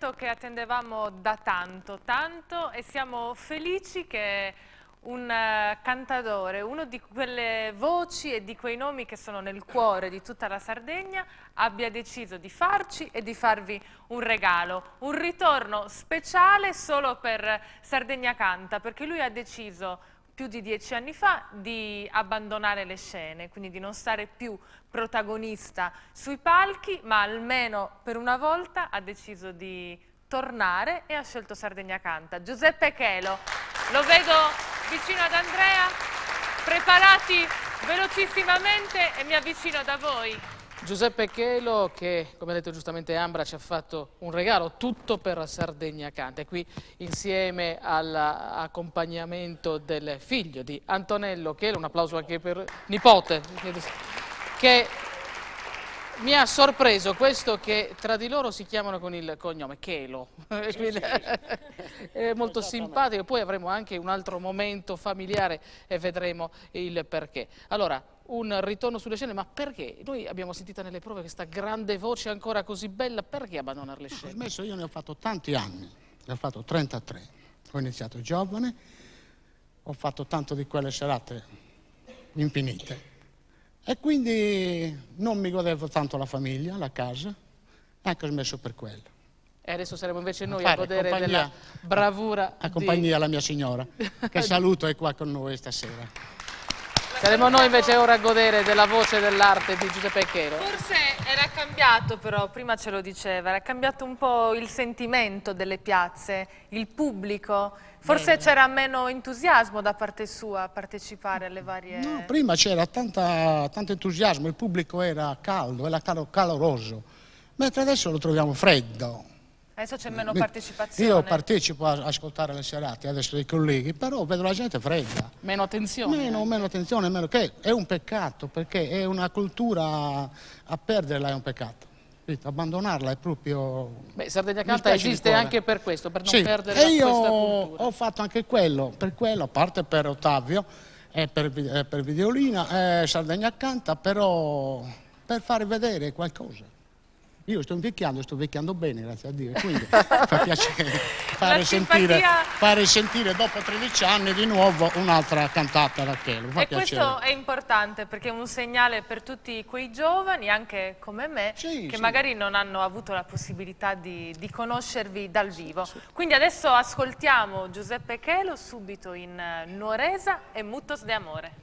momento che attendevamo da tanto e siamo felici che un cantautore, uno di quelle voci e di quei nomi che sono nel cuore di tutta la Sardegna, abbia deciso di farci e di farvi un regalo, un ritorno speciale solo per Sardegna Canta, perché lui ha deciso più di 10 anni fa di abbandonare le scene, quindi di non stare più protagonista sui palchi, ma almeno per una volta ha deciso di tornare e ha scelto Sardegna Canta. Giuseppe Chelo, lo vedo vicino ad Andrea, preparati velocissimamente e mi avvicino da voi. Giuseppe Chelo che, come ha detto giustamente Ambra, ci ha fatto un regalo tutto per Sardegna Canta, e qui insieme all'accompagnamento del figlio di Antonello Chelo, un applauso anche per nipote, che mi ha sorpreso questo che tra di loro si chiamano con il cognome Chelo, quindi è molto simpatico. Poi avremo anche un altro momento familiare e vedremo il perché. Allora, un ritorno sulle scene, ma perché? Noi abbiamo sentito nelle prove questa grande voce ancora così bella, perché abbandonare le scene? Ho smesso, io ne ho fatto tanti anni, ne ho fatto 33, ho iniziato giovane, ho fatto tanto di quelle serate infinite e quindi non mi godevo tanto la famiglia, la casa, e anche ho smesso per quello. E adesso saremo invece noi a godere della bravura a compagnia della mia signora, che saluto, è qua con noi stasera. Saremo noi invece ora a godere della voce dell'arte di Giuseppe Chelo. Forse era cambiato, però prima ce lo diceva, era cambiato un po' il sentimento delle piazze, il pubblico, forse c'era meno entusiasmo da parte sua a partecipare alle varie... No, prima c'era tanto entusiasmo, il pubblico era caldo, era caloroso, mentre adesso lo troviamo freddo. Adesso c'è meno partecipazione. Io partecipo a ascoltare le serate adesso dei colleghi, però vedo la gente fredda. Meno attenzione. Meno attenzione, che è un peccato, perché è una cultura, a perderla è un peccato. Abbandonarla è proprio... Beh, Sardegna Canta esiste anche per questo, per non perdere questa cultura. E io ho fatto anche quello, a parte per Ottavio, e per Videolina, Sardegna Canta, però per fare vedere qualcosa. Io sto invecchiando bene, grazie a Dio, quindi fa piacere fare sentire dopo 13 anni di nuovo un'altra cantata da Chelo. E questo è importante perché è un segnale per tutti quei giovani, anche come me, che magari non hanno avuto la possibilità di conoscervi dal vivo. Quindi adesso ascoltiamo Giuseppe Chelo subito in Nuoresa e Mutos de Amore.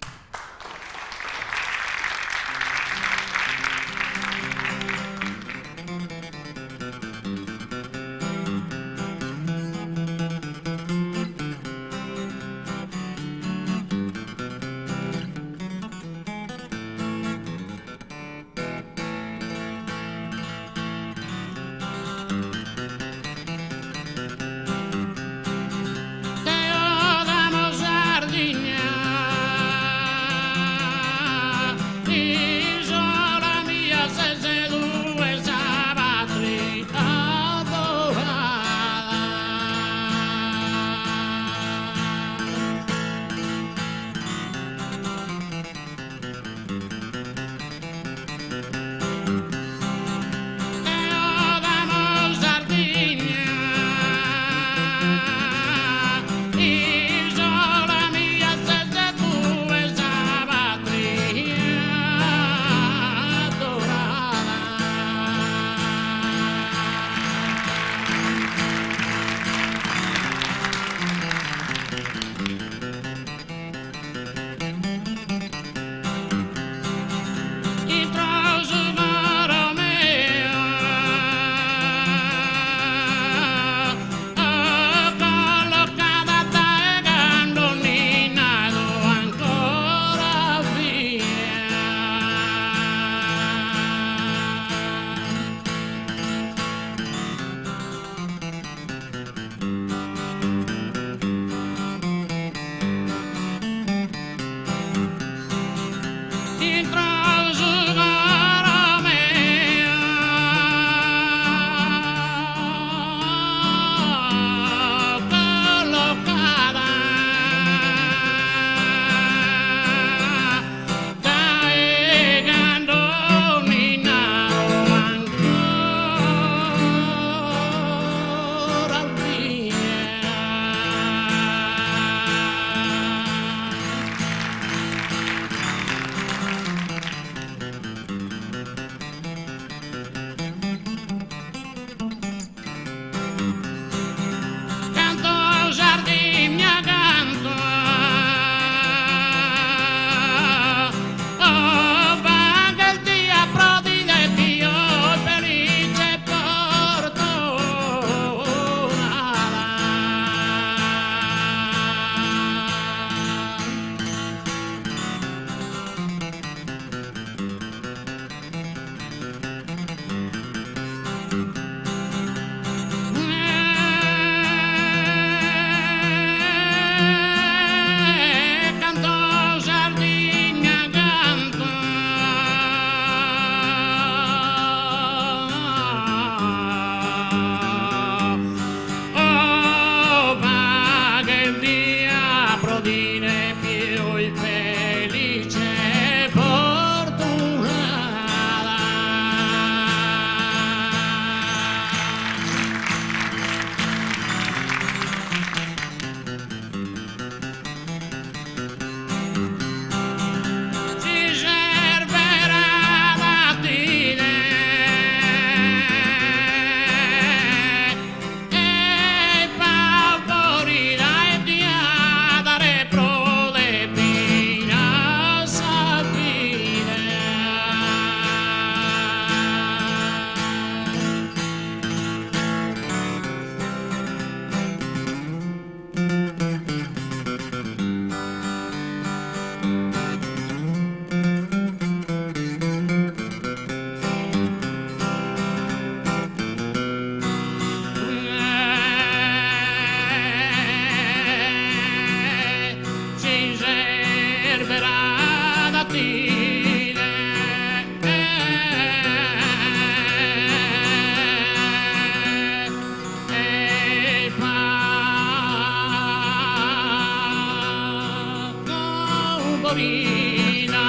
vita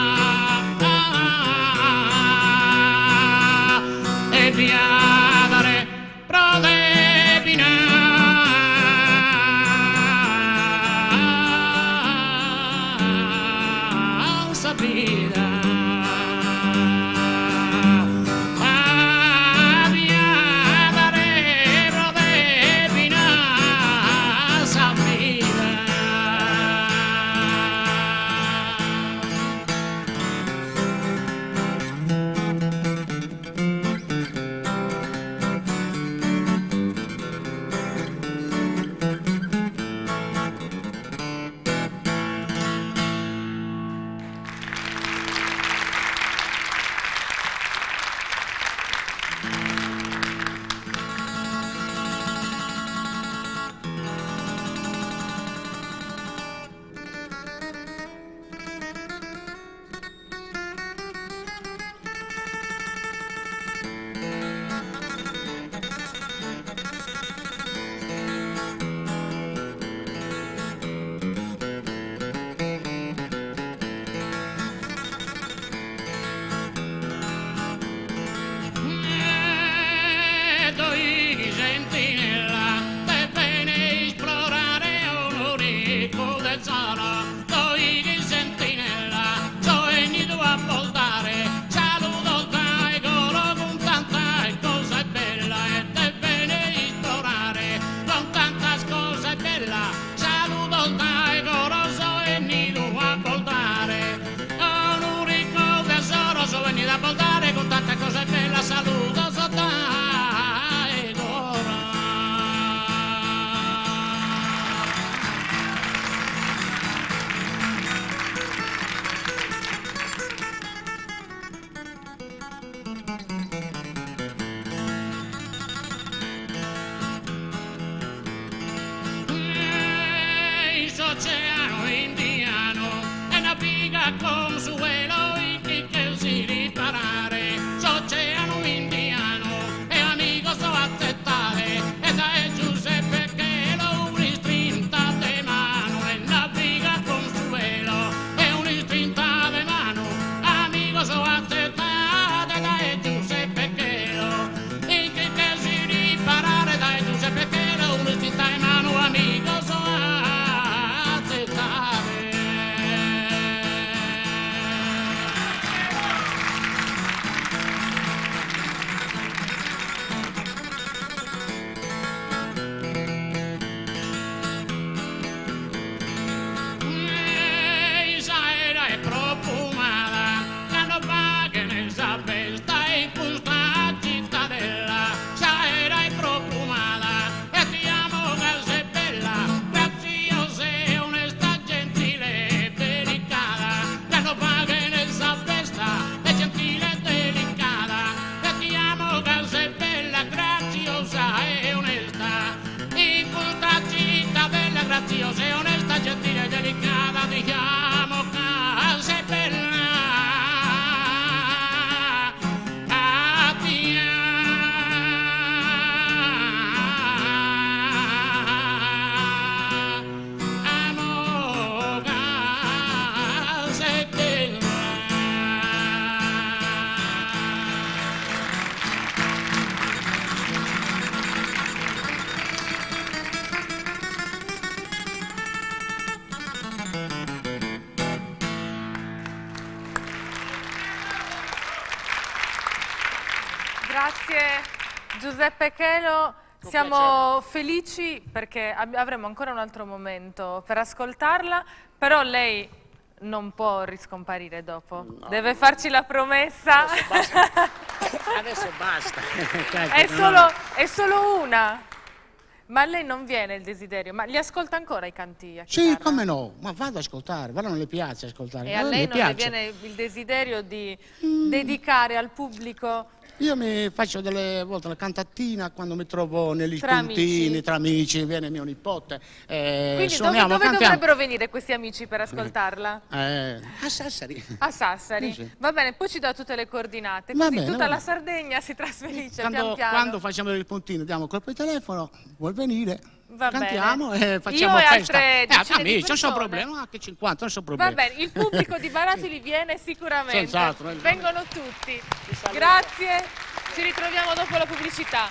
e piadare prodepina sapida Oceano indiano è una piga consuelo y che si riparare. Oceano indiano è amico so accettare e da Giuseppe che lo un'istrinta de mano è una piga consuelo è un'istrinta de mano amico so accettare da Giuseppe che lo y che si riparare da Giuseppe che lo un'istrinta de mano amico so graziosa e onesta, gentile e delicata, diciamo casa è bella. Amo casa è bella. Grazie Giuseppe Chelo, siamo felici perché avremo ancora un altro momento per ascoltarla, però lei non può riscomparire dopo, no. Deve farci la promessa. Adesso basta. È solo una. Ma a lei non viene il desiderio, ma li ascolta ancora i canti a chitarra? Sì, come no, ma vado ad ascoltare, ma non le piace ascoltare. E a lei non le viene il desiderio di dedicare al pubblico Io mi faccio delle volte una cantatina quando mi trovo negli Tra spuntini, amici. tra amici, viene mio nipote. Quindi Suoniamo, dove cantiamo. dovrebbero venire questi amici per ascoltarla? A Sassari. A Sassari. Sì, sì. Va bene, poi ci dà tutte le coordinate, Va così bene, tutta va la bene. Sardegna si trasferisce pian piano. Quando facciamo gli spuntini, diamo un colpo di telefono, vuol venire, Va cantiamo bene. e facciamo Io e festa. altre decine di Amici, non sono persone. problemi, anche 50, non sono Va problemi. bene, il pubblico di Baratili viene sicuramente. Senz'altro. Vengono tutti. Grazie, ci ritroviamo dopo la pubblicità.